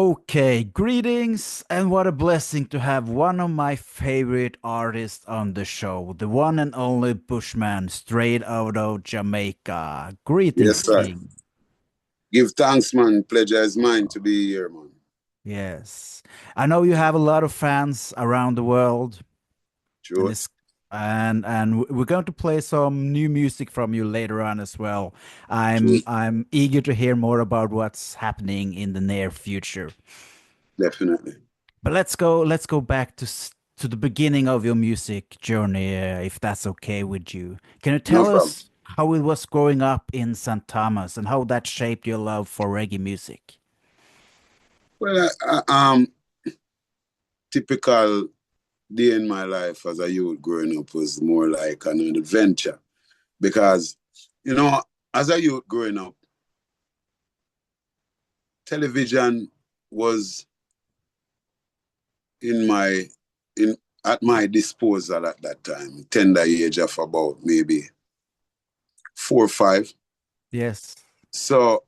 Okay, greetings, and what a blessing to have one of my favorite artists on the show, the one and only Bushman, straight out of Jamaica. Yes, Greetings, sir. King. Give thanks, man. Pleasure is mine to be here, man. Yes, I know you have a lot of fans around the world, and Sure. it's and we're going to play some new music from you later on as well. True. I'm eager to hear more about what's happening in the near future. Definitely. But let's go back to the beginning of your music journey, if that's okay with you. Can you No tell problem. us how it was growing up in St. Thomas and how that shaped your love for reggae music? Well, typical day in my life as a youth growing up was more like an adventure because, you know, as a youth growing up, television was in my in at my disposal at that time, tender age of about maybe 4 or 5. Yes. So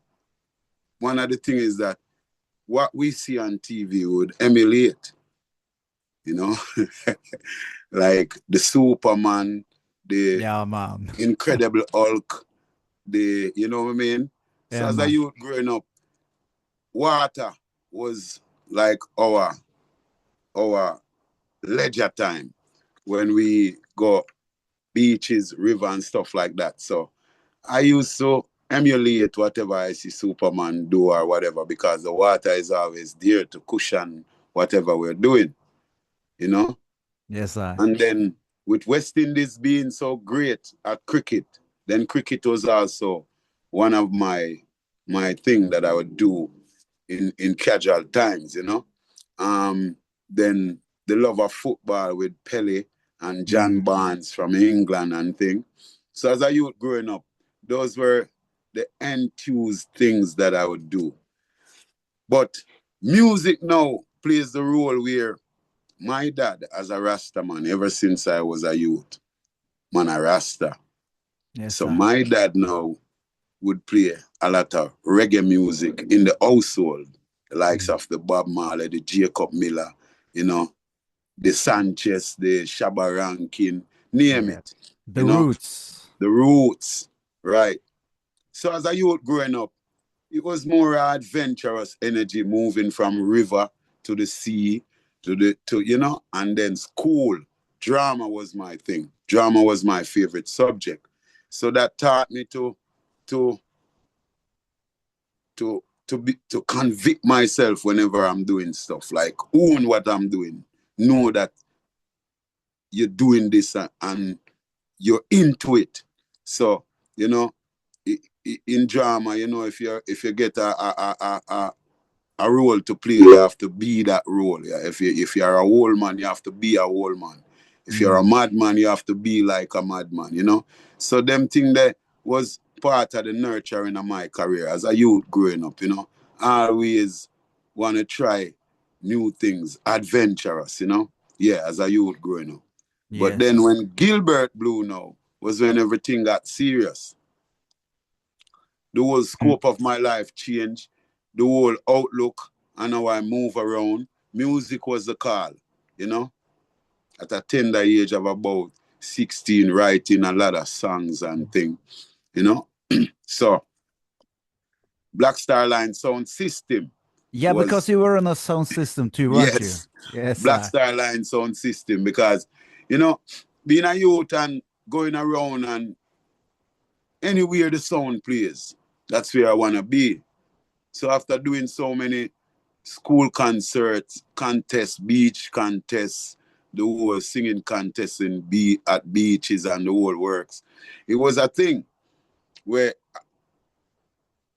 one of the things is that what we see on TV would emulate, you know, like the Superman, the Yeah, man. Incredible Hulk, you know what I mean? So Yeah, as a man. youth growing up, water was like our leisure time when we go beaches, river and stuff like that. So I used to emulate whatever I see Superman do or whatever because the water is always there to cushion whatever we're doing, you know? Yes, I. And then with West Indies being so great at cricket, then cricket was also one of my thing that I would do in casual times, you know. Then the love of football with Pele and John Mm. Barnes from England and thing. So as a youth growing up, those were the enthused things that I would do. But music now plays the role where my dad, as a Rasta man, ever since I was a youth, man, a Rasta. Yes, So I. my dad now would play a lot of reggae music in the household, the likes Mm. of the Bob Marley, the Jacob Miller, you know, the Sanchez, the Shabba Rankin, name Yeah. it, The you know, roots. the Roots, right? So as a youth growing up, it was more adventurous energy moving from river to the sea to and then school. Drama was my thing. Drama was my favorite subject. So that taught me to to convict myself whenever I'm doing stuff. Like own what I'm doing. Know that you're doing this and you're into it. So, you know, in drama, if you get a role to play, you have to be that role. Yeah? If you're a whole man, you have to be a whole man. If you're a Mm. madman, you have to be like a madman, you know? So them thing that was part of the nurturing of my career as a youth growing up, you know. I always want to try new things, adventurous, you know. Yeah, as a youth growing up. But Yes, then I. when Gilbert blew now was when everything got serious. The whole Mm. scope of my life changed, the whole outlook and how I move around. Music was the call, you know, at a tender age of about 16, writing a lot of songs and things, you know. So, Black Star Line Sound System Yeah, because was, you were on a sound system too, weren't you? yes, Yes, Black I. Star Line Sound System because, you know, being a youth and going around and anywhere the sound plays, that's where I want to be. So after doing so many school concerts, contests, beach contests, the whole singing contests at beaches and the whole works, it was a thing where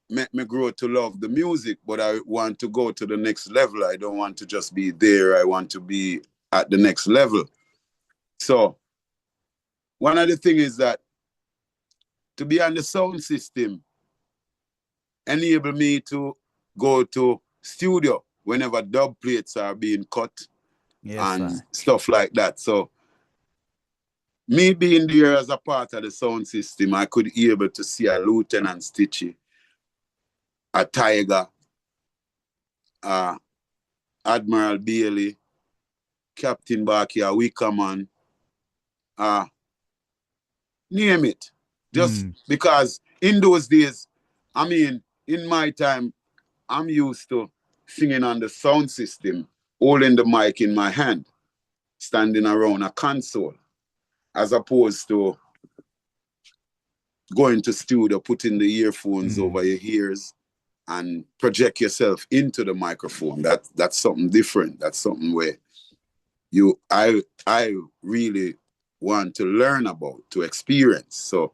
made me grow to love the music, but I want to go to the next level. I don't want to just be there. I want to be at the next level. So one of the things is that to be on the sound system enable me to go to studio whenever dub plates are being cut Yes, and I. stuff like that. So me being there as a part of the sound system, I could be able to see a Lieutenant Stitchy, a Tiger, Admiral Bailey, Captain Bakia, Wickerman, uh, name it. Just Mm. because in those days, I mean, in my time, I'm used to singing on the sound system, holding the mic in my hand, standing around a console, as opposed to going to studio, putting the earphones Mm. over your ears and project yourself into the microphone. That's something different. That's something where I really want to learn about, to experience. So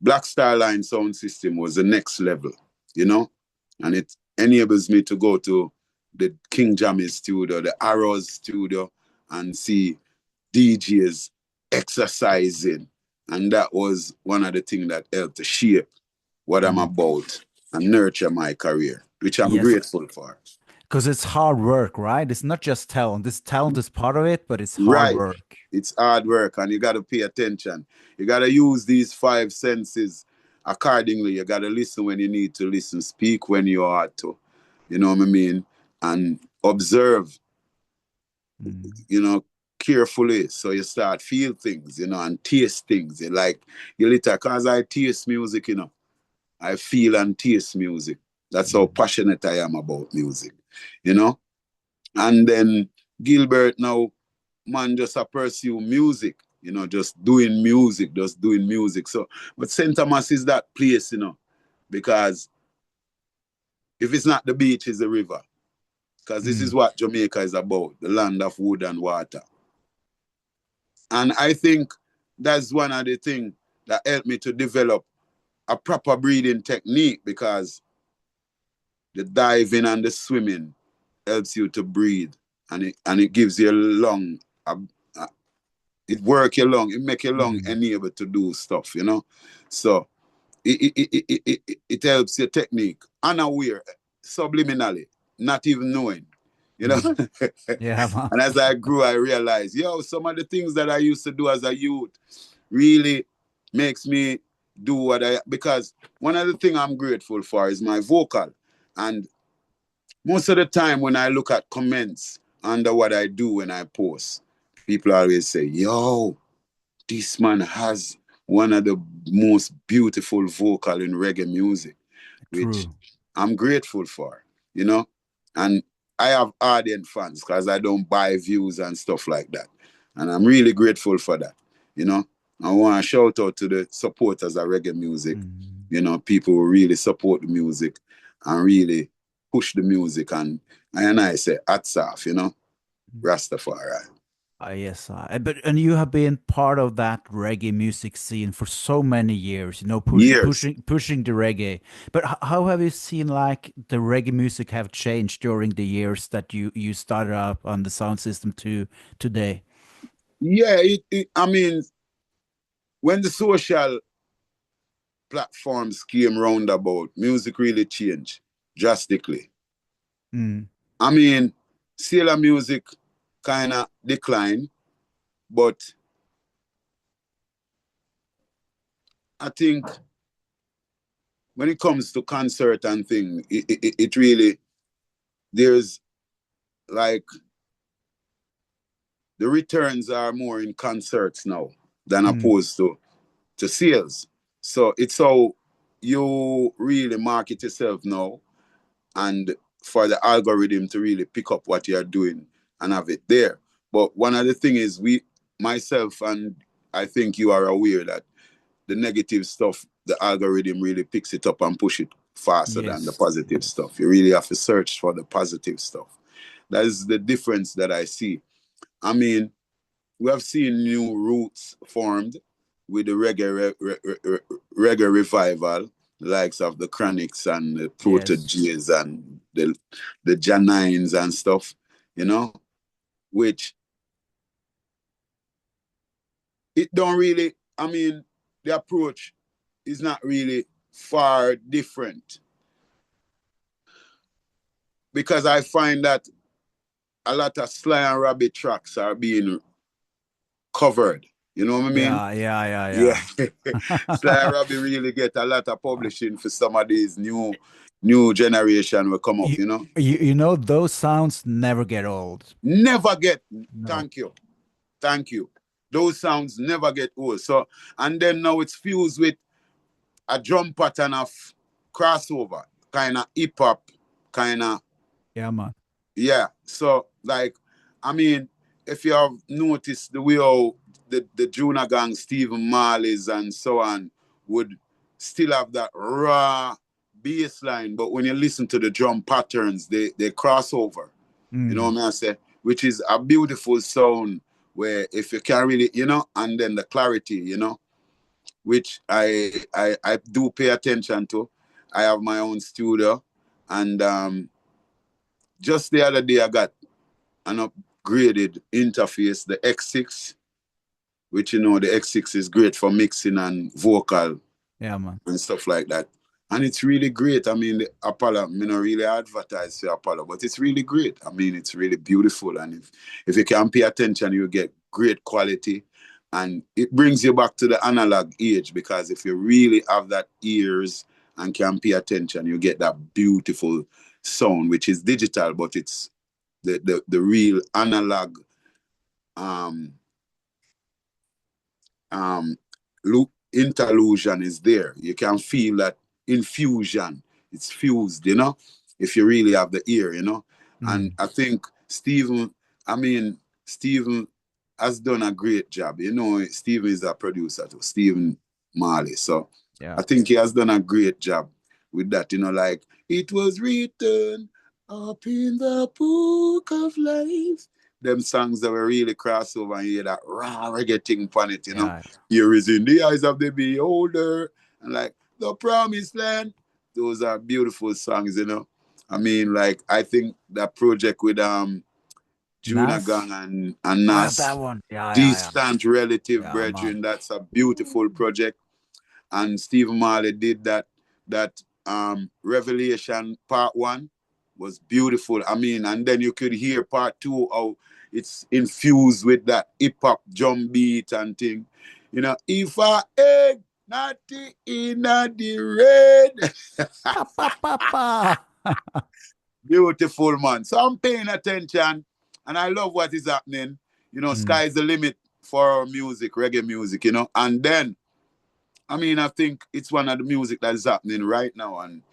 Black Star Line sound system was the next level, you know, and it enables me to go to the King Jammy studio, the Arrows studio, and see DJs exercising. And that was one of the things that helped to shape what I'm Mm. about and nurture my career, which I'm Yes, grateful for. because it's hard work, right? It's not just talent. This talent is part of it, but it's hard Right. work. It's hard work and you got to pay attention. You got to use these five senses accordingly. You got to listen when you need to listen, speak when you ought to, you know what I mean? And observe, Mm. you know, carefully. So you start feel things, you know, and taste things. You like, you later, because I taste music, you know, I feel and taste music. That's how Mm. passionate I am about music, you know? And then Gilbert now, man, just a pursue music, you know, just doing music, just doing music. So, but St. Thomas is that place, you know, because if it's not the beach, it's the river. Because this is Mm. what Jamaica is about, the land of wood and water. And I think that's one of the things that helped me to develop a proper breathing technique because the diving and the swimming helps you to breathe and it gives your lung a it work your lung, it make your lung Mm. enable to do stuff, you know. So it helps your technique, unaware, subliminally, not even knowing, you know. Mm. Yeah, man. And as I grew, I realized, yo, some of the things that I used to do as a youth really makes me do what I because one of the things I'm grateful for is my vocal. And most of the time when I look at comments under what I do when I post, people always say, yo, this man has one of the most beautiful vocal in reggae music, which True. I'm grateful for, you know. And I have ardent fans because I don't buy views and stuff like that. And I'm really grateful for that, you know. I want to shout out to the supporters of reggae music, Mm. you know, people who really support the music and really push the music. And I say, hats off, you know, Rastafari. Yes, but and you have been part of that reggae music scene for so many years, you know, Years. pushing the reggae. But how have you seen like the reggae music have changed during the years that you started up on the sound system to today? Yeah, I mean, when the social platforms came roundabout, music really changed drastically. Mm. I mean, sailor music kind of declined, but I think when it comes to concert and thing, it really there's like the returns are more in concerts now than Mm. opposed to sales. So it's how you really market yourself now and for the algorithm to really pick up what you're doing and have it there. But one of the things is myself, and I think you are aware that the negative stuff, the algorithm really picks it up and push it faster than the Yes, positive yes. stuff. You really have to search for the positive stuff. That is the difference that I see. I mean, we have seen new roots formed with the reggae revival, the likes of the Chronics and the Yes. Proteges and the Janines and stuff, you know, which it don't really. I mean, the approach is not really far different because I find that a lot of Sly and Rabbit tracks are being covered. You know what I mean? Yeah, yeah, Yeah. yeah, Sly and yeah. Robbie really get a lot of publishing for some of these new generation will come up, You, you know. you know those sounds never get old. Never get, No. thank you. Thank you. Those sounds never get old. So, and then now it's fused with a drum pattern of crossover, kind of hip hop, kind of, Yeah, man. yeah. So, like, I mean, if you have noticed the way how the Juna Gang, Stephen Marley's and so on would still have that raw bass line, but when you listen to the drum patterns, they cross over. You know Mm. what I say? Which is a beautiful sound where if you can really, you know, and then the clarity, you know, which I do pay attention to. I have my own studio, and just the other day I got an upgraded interface, the X6, which you know the X6 is great for mixing and vocal Yeah, man. and stuff like that. And it's really great. I mean, the Apollo, me not really advertise for Apollo, but it's really great. I mean, it's really beautiful. And if you can pay attention, you get great quality. And it brings you back to the analog age because if you really have that ears and can pay attention, you get that beautiful sound, which is digital, but it's the real analog um, um, interlusion is there. You can feel that infusion. It's fused, you know, if you really have the ear, you know. And Mm. I think Stephen, I mean, Stephen has done a great job. You know, Stephen is a producer too, Stephen Marley. So Yeah. I think he has done a great job with that, you know, like it was written up in the book of life. Them songs that were really crossover and you hear that raw reggae thing on it, you know. Yeah. Here is in the eyes of the beholder, and like the promised land. Those are beautiful songs, you know. I mean, like I think that project with Juna Nas. Gang and Oh, that Nas, one. Yeah, yeah, yeah. Distant Relative Yeah, man. Brethren, that's a beautiful project. And Stephen Marley did that Revelation Part 1 was beautiful. I mean, and then you could hear Part 2 how it's infused with that hip hop drum beat and thing. You know, if I egg not in the red. Pa, pa, pa, pa. Beautiful man. So I'm paying attention and I love what is happening. You know, Mm. sky's the limit for our music, reggae music, you know. And then I mean, I think it's one of the music that is happening right now. And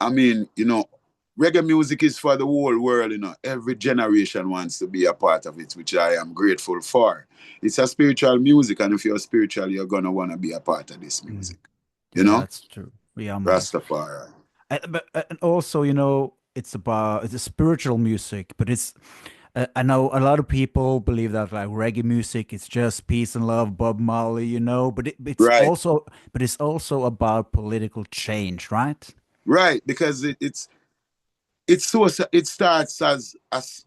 I mean, you know, reggae music is for the whole world, you know. Every generation wants to be a part of it, which I am grateful for. It's a spiritual music, and if you're spiritual, you're gonna wanna be a part of this Mm. music. You Yeah, know? that's true. Yeah, man. Rastafari. And also, you know, it's a spiritual music, but it's I know a lot of people believe that like reggae music is just peace and love, Bob Marley, you know, but Right. it's also about political change, right? Right. Because it's so it starts as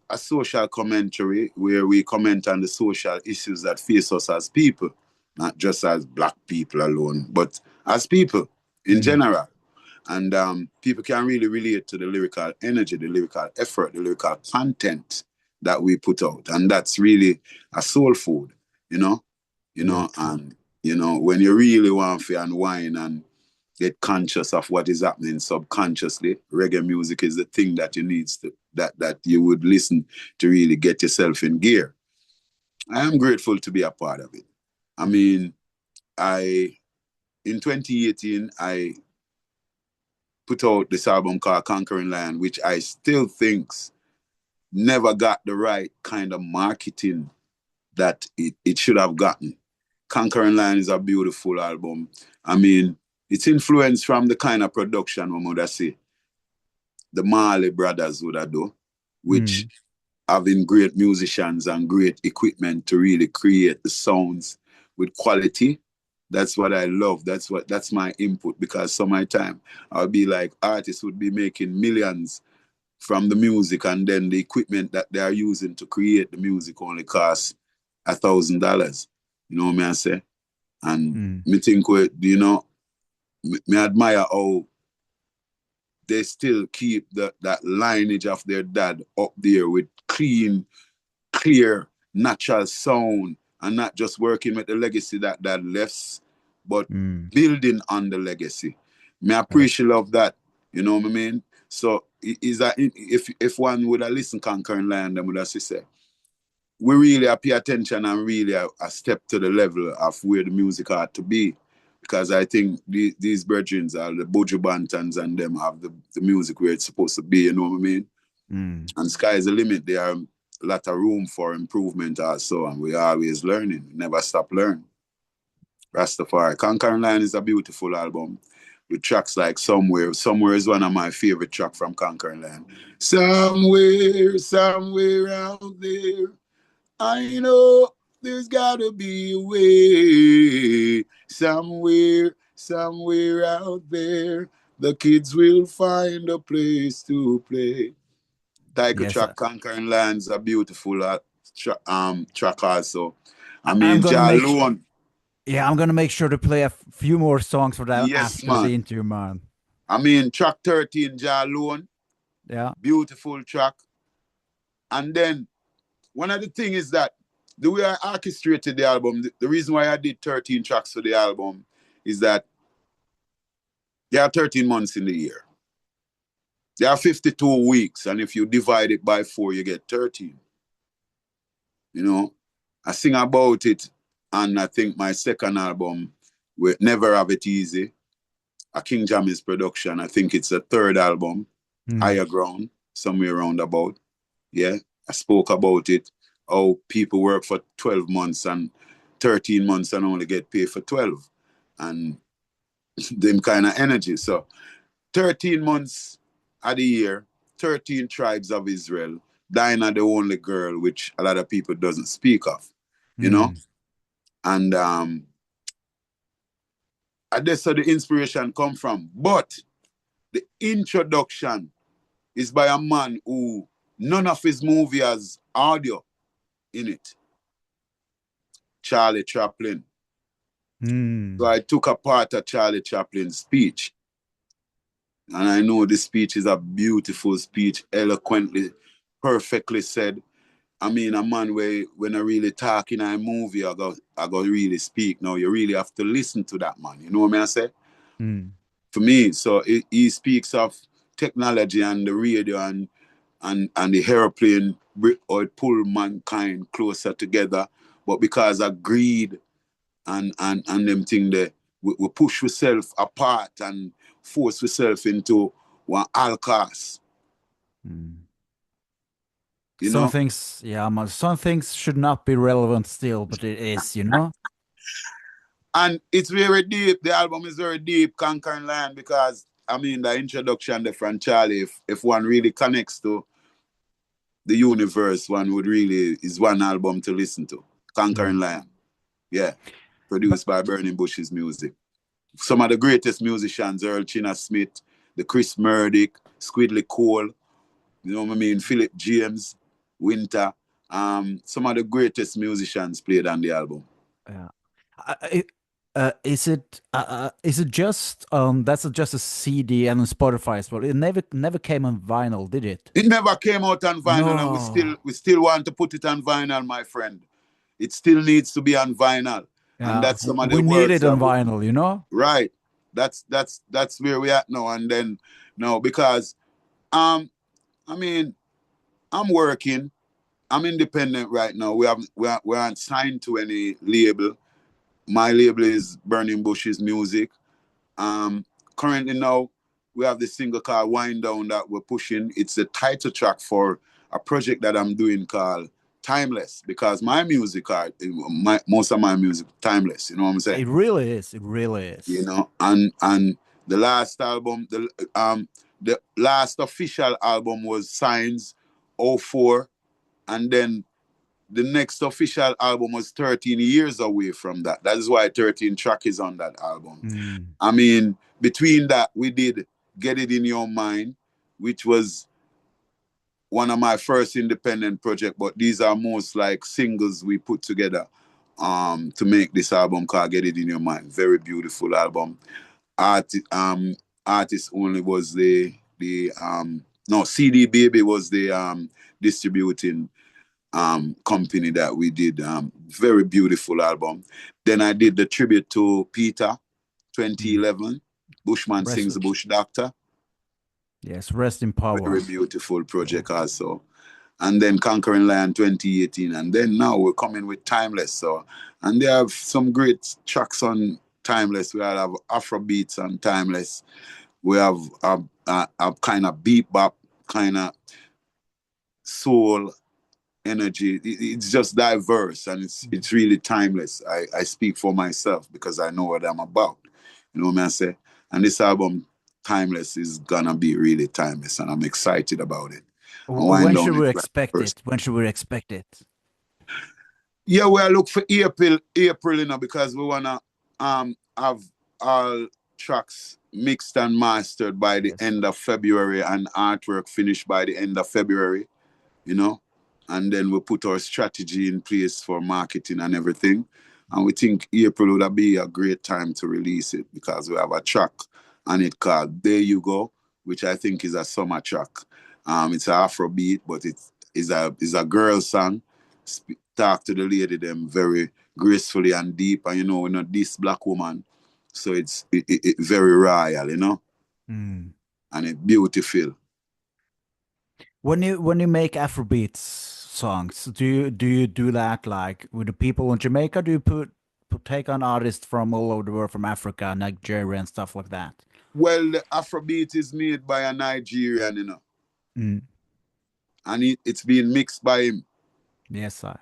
a social commentary where we comment on the social issues that face us as people, not just as black people alone, but as people in Mm. general. And people can really relate to the lyrical energy, the lyrical effort, the lyrical content that we put out, and that's really a soul food, you know, Yeah, true. and you know when you really want to unwind and get conscious of what is happening subconsciously. Reggae music is the thing that you need to that you would listen to really get yourself in gear. I am grateful to be a part of it. I mean, I in 2018 I put out this album called Conquering Lion, which I still think's never got the right kind of marketing that it should have gotten. Conquering Lion is a beautiful album. I mean, it's influenced from the kind of production we would say the Marley brothers would have do, which Mm. having great musicians and great equipment to really create the sounds with quality. That's what I love. That's my input because some of my time I'll be like artists would be making millions from the music and then the equipment that they are using to create the music only costs $1,000. You know what I say? And Mm. me think you know, me admire how they still keep that lineage of their dad up there with clean, clear, natural sound and not just working with the legacy that dad left, but Mm. building on the legacy. Me That's appreciate love that. You know what I mean? So is that if one would have listened Conquering Lion, then would have say we really pay attention and really a step to the level of where the music ought to be. Because I think these brethren are the Buju Bantans and them have the music where it's supposed to be, you know what I mean? Mm. And sky is the limit. There are a lot of room for improvement also, and we are always learning, never stop learning. Rastafari. Conquering Lion is a beautiful album with tracks like Somewhere. Somewhere is one of my favorite tracks from Conquering Lion. Somewhere, somewhere out there, I know there's gotta be a way. Somewhere, somewhere out there, the kids will find a place to play. Tiger Yes, track, Conquering Lands, a beautiful track also. I I'm mean, gonna Jah make alone. yeah, I'm gonna make sure to play a few more songs for that Yes, after man. the interview, man. I mean, track 13, Jah alone, Yeah. beautiful track. And then one of the things is that the way I orchestrated the album, the reason why I did 13 tracks for the album is that there are 13 months in the year. There are 52 weeks, and if you divide it by 4, you get 13. You know, I sing about it, and I think my second album, will Never Have It Easy, a King Jammy's production. I think it's a third album, Mm. Higher Ground, somewhere around about. Yeah, I spoke about it, how people work for 12 months and 13 months and only get paid for 12. And them kind of energy. So 13 months of the year, 13 tribes of Israel, Dinah the only girl, which a lot of people doesn't speak of, you know? Mm. And that's where the inspiration come from. But the introduction is by a man who none of his movie has audio in it. Charlie Chaplin. So Mm. I took a part of Charlie Chaplin's speech. And I know this speech is a beautiful speech, eloquently, perfectly said. I mean, a man where when I really talk in a movie, I go really speak. Now you really have to listen to that man. You know what I say? Mm. For me, so he speaks of technology and the radio and the airplane or it pull mankind closer together. But because of greed and them thing there, we push ourselves apart and force ourselves into one alcast, Mm. you Some know? things, yeah, man, some things should not be relevant still, but it is, you know? And it's very deep. The album is very deep, Conquering Land, because I mean the introduction there from Charlie, if one really connects to the universe, one would really is one album to listen to. Conquering Mm. Land. Yeah. But Produced by Burning Bushes Music. Some of the greatest musicians, Earl China Smith, the Chris Murdoch, Squidly Cole, you know what I mean, Philip James, Winter. Some of the greatest musicians played on the album. yeah. I, is it just that's just a CD and on Spotify as well? It never came on vinyl, did it? It never came out on vinyl, and we still No. we still want to put it on vinyl, my friend. It still needs to be on vinyl, and Yeah, that's some of the we need works it that on vinyl, you know? right. That's where we at now, and then no, because um, I mean, I'm working, I'm independent right now. We aren't signed to any label. My label is Burning Bushes Music. Um, Currently now, we have this single called Wind Down that we're pushing. It's the title track for a project that I'm doing called Timeless, because my music are most of my music timeless. You know what I'm saying? It really is. It really You is. know, and the last album, the last official album was Signs '04, and then the next official album was 13 years away from that. That is why 13 track is on that album. Mm. I mean, between that, we did Get It In Your Mind, which was one of my first independent project, but these are most like singles we put together to make this album called Get It In Your Mind. Very beautiful album. Art, Artist Only was the no, CD Baby was the distributing company that we did. Very beautiful album. Then I did the tribute to Peter, Mm. 2011. Bushman Rest, sings the Bush Doctor. Yes, rest in power. Very beautiful project also. And then Conquering Lion 2018. And then now we're coming with Timeless. So, and they have some great tracks on Timeless. We have Afro beats on Timeless. We have a kind of beat bop, kind of soul energy. It's just diverse and it's really timeless. I speak for myself because I know what I'm about. You know what I say? And this album, Timeless, is gonna be really timeless, and I'm excited about it. And wind When down should it we like expect first. it? When should we expect it? Yeah, we'll look for April, because we wanna have all tracks mixed and mastered by the Yes. end of February and artwork finished by the end of February. you know, and then we put our strategy in place for marketing and everything. And we think April would be a great time to release it because we have a track on it called There You Go, which I think is a summer track. It's an Afro beat, but it's a girl song. Talk to the lady them very gracefully and deep, and this black woman, so it very royal, Mm. and it's beautiful. When you make Afrobeats songs, do you do that like with the people in Jamaica? Do you take on artists from all over the world, from Africa, Nigeria, and stuff like that? Well, the Afrobeat is made by a Nigerian, Mm. and it's being mixed by him. Yes, sir.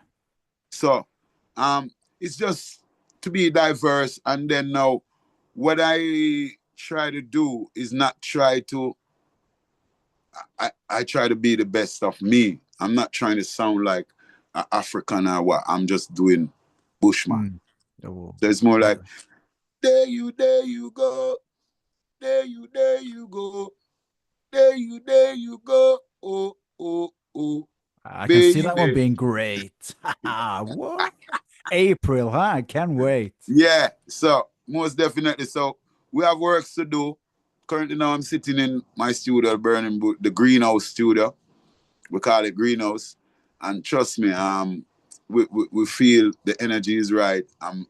So, it's just to be diverse. And then now, what I try to do is not try to. I try to be the best of me. I'm not trying to sound like an African or what. I'm just doing Bushman. Mm. Oh, So it's more like okay. there you go, there you go, there you go, oh, I can see that one baby. being great. What? April, huh? I can't wait. Yeah, so most definitely. So we have works to do. Currently now I'm sitting in my studio, Burning Boot, the greenhouse studio. We call it greenhouse. And trust me, we feel the energy is right. I'm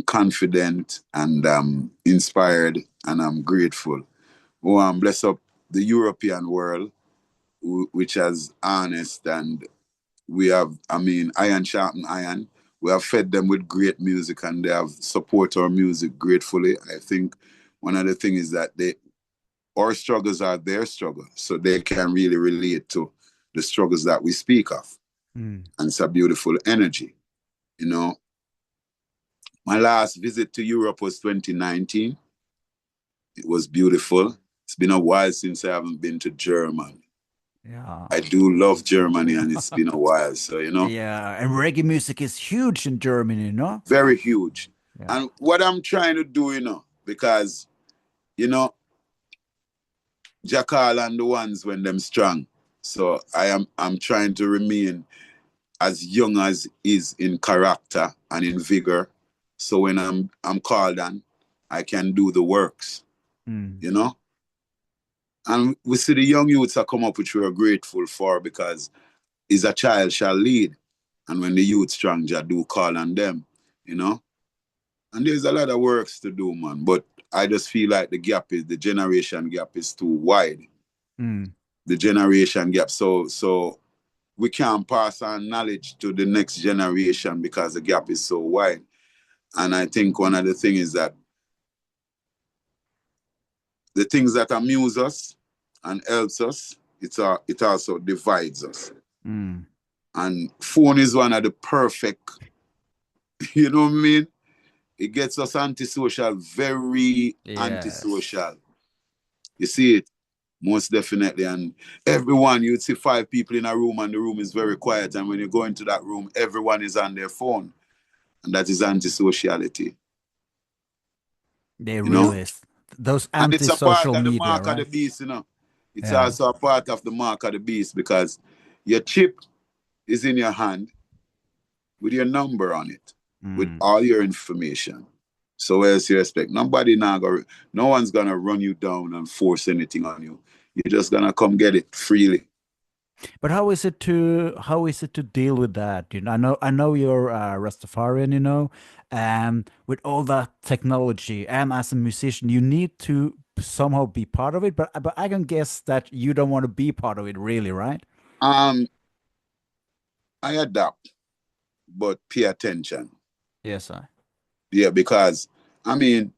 confident and inspired and I'm grateful. Oh, bless up the European world, which has honest, and we have, iron sharpen iron. We have fed them with great music and they have support our music gratefully. I think one of the things is that our struggles are their struggles, so they can really relate to the struggles that we speak of. Mm. And it's a beautiful energy. You know, my last visit to Europe was 2019. It was beautiful. It's been a while since I haven't been to Germany. Yeah. I do love Germany and it's been a while. So, Yeah, and reggae music is huge in Germany, no? very huge. Yeah. And what I'm trying to do, because, you know, Jackal and the ones when them strong. So I'm trying to remain as young as is in character and in vigor. So when I'm called on, I can do the works, Mm. you know? And we see the young youths that come up, which we are grateful for because is a child shall lead. And when the youth strong, Jah do call on them, you know? And there's a lot of works to do, man. But I just feel like the generation gap is too wide. Mm. The generation gap. So we can't pass on knowledge to the next generation because the gap is so wide. And I think one of the things is that the things that amuse us and helps us, it also divides us. Mm. And phone is one of the perfect, you know what I mean? It gets us antisocial, very Yes. antisocial. You see it? Most definitely. And everyone, you'd see 5 people in a room and the room is very quiet. And when you go into that room, everyone is on their phone. And that is antisociality, They you know? really is. Those And it's a part anti-social of the media, mark of the right? beast. It's Yeah. also a part of the mark of the beast because your chip is in your hand with your number on it, with Mm. all your information. So as you expect, no one's gonna run you down and force anything on you. You're just gonna come get it freely. But how is it to deal with that? I know you're Rastafarian, with all that technology, and as a musician, you need to somehow be part of it, but I can guess that you don't want to be part of it, really, right? Um, I adapt, but pay attention. Yes, I. Yeah, because I mean,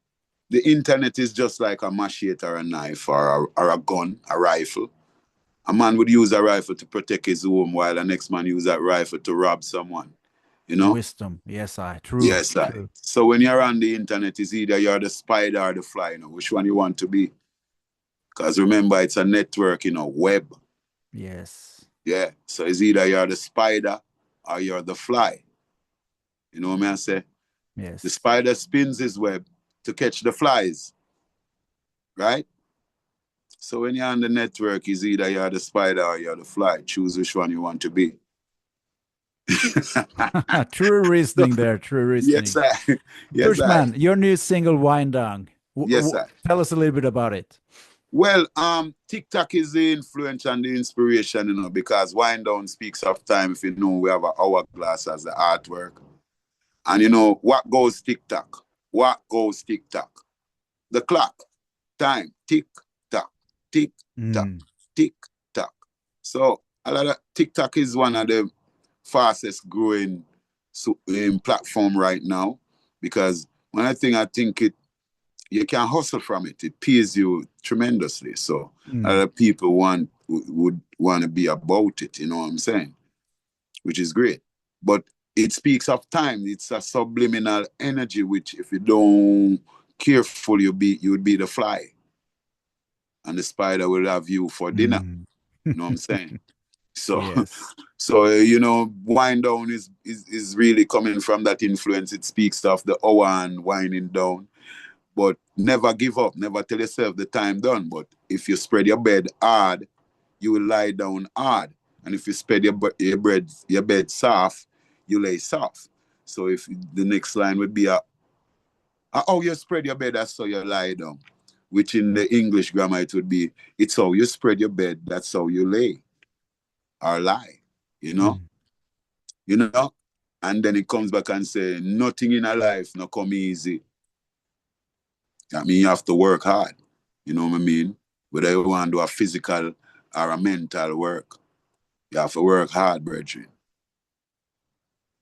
the internet is just like a machete or a knife or a gun, a rifle. A man would use a rifle to protect his home while the next man use that rifle to rob someone. You know? Wisdom. Yes, I. True. Yes, I. True. So when you're on the internet, it's either you're the spider or the fly, you know, which one you want to be. Because remember, it's a network, you know, web. Yes. Yeah. So it's either you're the spider or you're the fly. You know what I say? The Yes. spider spins his web to catch the flies, right? So when you're on the network, it's either you're the spider or you're the fly. Choose which one you want to be. True So, reasoning there. True yes, reasoning. I. Yes, I. Bushman, your new single "Wind Down." Yes, I. Tell us a little bit about it. Well, TikTok is the influence and the inspiration, you know, because Wind Down speaks of time. If you know, we have an hourglass as the artwork. And you know, what goes TikTok? What goes TikTok? The clock. Time. Tick tock. Tick tock. Mm, Tick tock. So a lot of TikTok is one of the fastest growing platform right now because one thing I think it you can hustle from it. It pays you tremendously. So a lot mm, of people would want to be about it. You know what I'm saying? Which is great. But it speaks of time. It's a subliminal energy, which if you don't careful, you would be the fly, and the spider will have you for dinner. mm. You know what I'm saying? So, Yes. so you know, wind down is really coming from that influence. It speaks of the hour and winding down. But never give up. Never tell yourself the time done. But if you spread your bed hard, you will lie down hard. And if you spread your bed soft, you lay soft. So if the next line would be how you spread your bed, that's how you lie down. Which in the English grammar it would be, it's how you spread your bed, that's how you lay or lie. You know? Mm, You know? And then it comes back and say, nothing in a life no come easy. I mean, you have to work hard. You know what I mean? Whether you want to do a physical or a mental work, you have to work hard, brethren.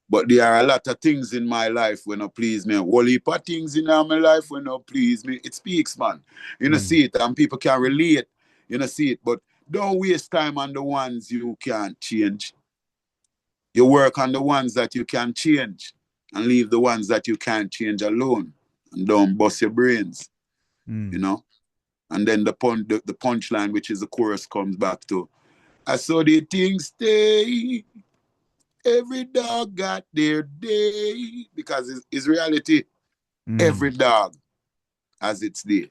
But there are a lot of things in my life when not please me. Whole heap of things in my life when not please me. It speaks, man. You know, mm, see it, and people can relate. You know, see it. But don't waste time on the ones you can't change. You work on the ones that you can change and leave the ones that you can't change alone. And don't bust your brains, you mm, know? And then the punchline, which is the chorus, comes back to I saw the things stay. Every dog got their day. Because it's reality. Every mm, dog has its day.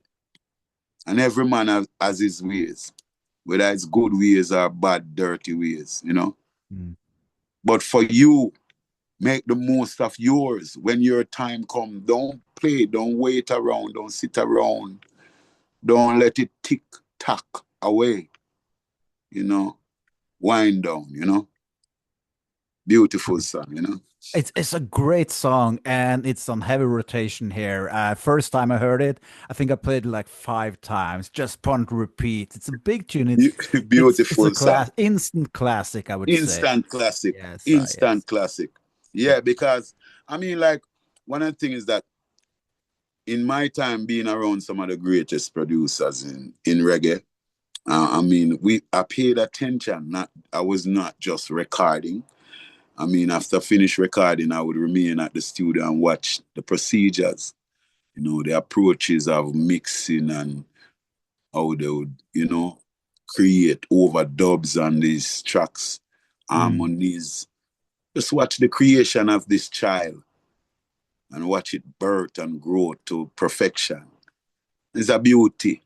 And every man has his ways. Whether it's good ways or bad, dirty ways, you know. mm, But for you, make the most of yours. When your time comes, don't play, don't wait around, don't sit around. Don't let it tick tock away, you know. Wind down, you know. Beautiful song, you know. it's a great song and it's on heavy rotation here. First time I heard it, I think I played it like 5 times, just punt repeat. It's a big tune. It's a Beautiful song. instant classic, I would say. Instant classic. Yes, Instant yes. classic. Yeah, because I mean, like, one of the things that in my time being around some of the greatest producers in reggae, I mean, I paid attention. Not I was not just recording. I mean, after finish recording, I would remain at the studio and watch the procedures, you know, the approaches of mixing and how they would, you know, create overdubs on these tracks, Mm, harmonies. Just watch the creation of this child and watch it birth and grow to perfection. It's a beauty.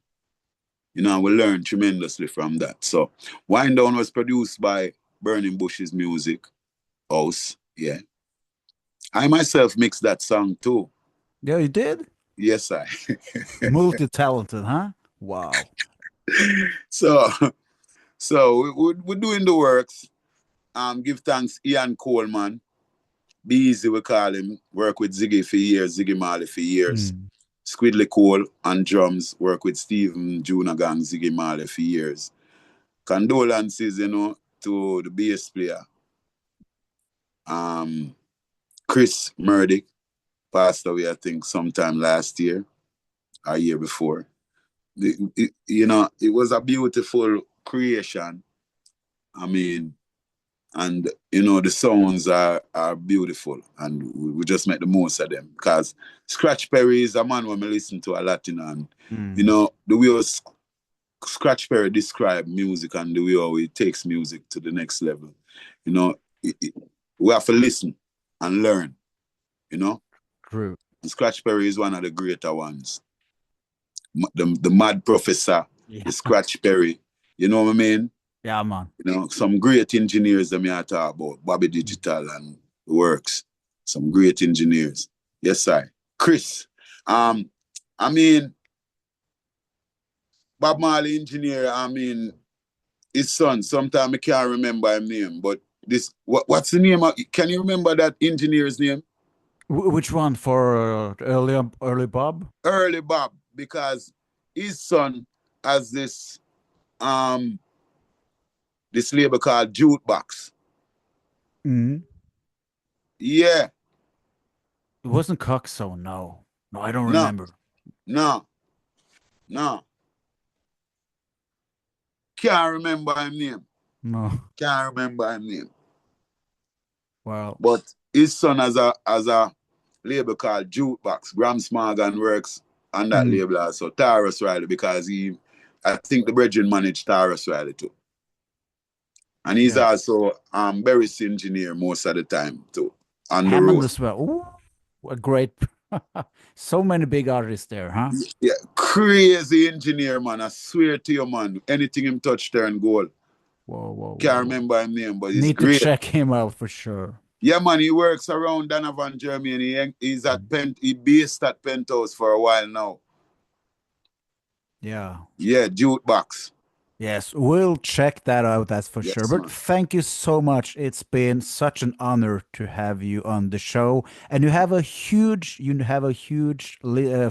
You know, we learn tremendously from that. So Wind Down was produced by Burning Bushes Music House. Yeah. I myself mixed that song too. yeah, you did. Yes, I. Multi-talented, huh? Wow. So we're doing the works. Give thanks Ian Coleman. Be easy, we call him. Work with Ziggy for years, Ziggy Marley for years. Mm, Squidly Cole on drums, work with Stephen, Juna Gang, Ziggy Marley for years. Condolences, to the bass player, um, Chris Murdick, passed away, I think, sometime last year or year before. It was a beautiful creation. I mean, and the sounds are beautiful, and we just make the most of them because Scratch Perry is a man when I listen to a lot, and Mm. the way Scratch Perry describe music and the way how he takes music to the next level. You know, we have to listen and learn. You know, True. and Scratch Perry is one of the greater ones. The Mad Professor, Yeah. the Scratch Perry. You know what I mean? Yeah, man. Some great engineers that me I talk about, Bobby Mm. Digital and the works. Some great engineers. Yes, I. Chris. Um, I mean, Bob Marley engineer, his son, sometimes I can't remember his name, but what's the name can you remember that engineer's name? Which one for early Bob? Early Bob, because his son has um this label called Jukebox. Mm. Yeah, It wasn't Coxo, no. No, I don't no, remember. no, no. Can't remember his name. No. Can't remember his name. Well, But his son has a label called Jukebox. Graham Smargan works on that mm, label also. Tyrus Riley, because I think the brethren managed Tyrus Riley too. And he's yes. also Barry's engineer most of the time too, on the Hammond road. as well. Ooh, a great. So many big artists there, huh? Yeah, crazy engineer, man. I swear to you, man. Anything him touch turn gold. Whoa, whoa, whoa, Can't whoa. remember his name, but he's Need to great. check him out for sure. Yeah, man, he works around Donovan, Germany. He's Mm. he based at Penthouse for a while now. Yeah. Yeah, Jukebox. Yes, we'll check that out, that's for sure. Yes, But man. thank you so much. It's been such an honor to have you on the show. And you have a huge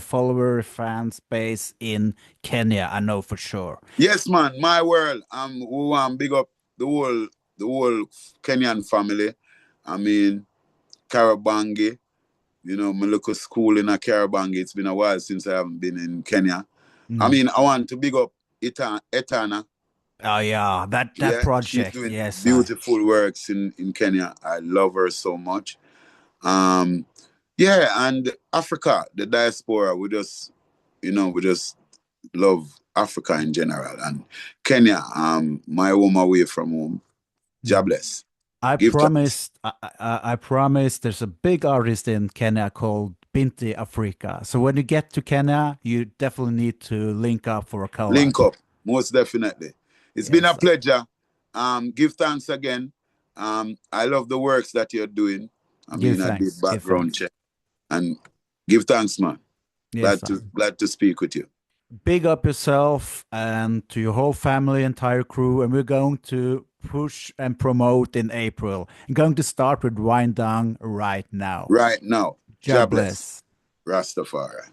follower fan base in Kenya, I know for sure. Yes, man. My world. We want big up the whole Kenyan family. I mean, Karabangi. My local school in a Karabangi. It's been a while since I haven't been in Kenya. I Mm. mean, I want to big up Etana. Oh yeah, that Yeah, she's project. doing Yes, I. beautiful works in Kenya. I love her so much. Um, yeah, and Africa, the diaspora, we just love Africa in general. And Kenya, my home away from home. Mm. Jobless. I Give thanks. promised. I promised. There's a big artist in Kenya called Binti Africa. So when you get to Kenya, you definitely need to link up for a collab. Link up, most definitely. It's been a Yes, pleasure. Give thanks again. I love the works that you're doing. give I did thanks. Give background thanks. check. And give thanks, man. Yes, Glad I. to glad to speak with you. Big up yourself and to your whole family, entire crew, and we're going to push and promote in April. I'm going to start with Wind Down right now. Right now, God jobless. bless. Rastafari.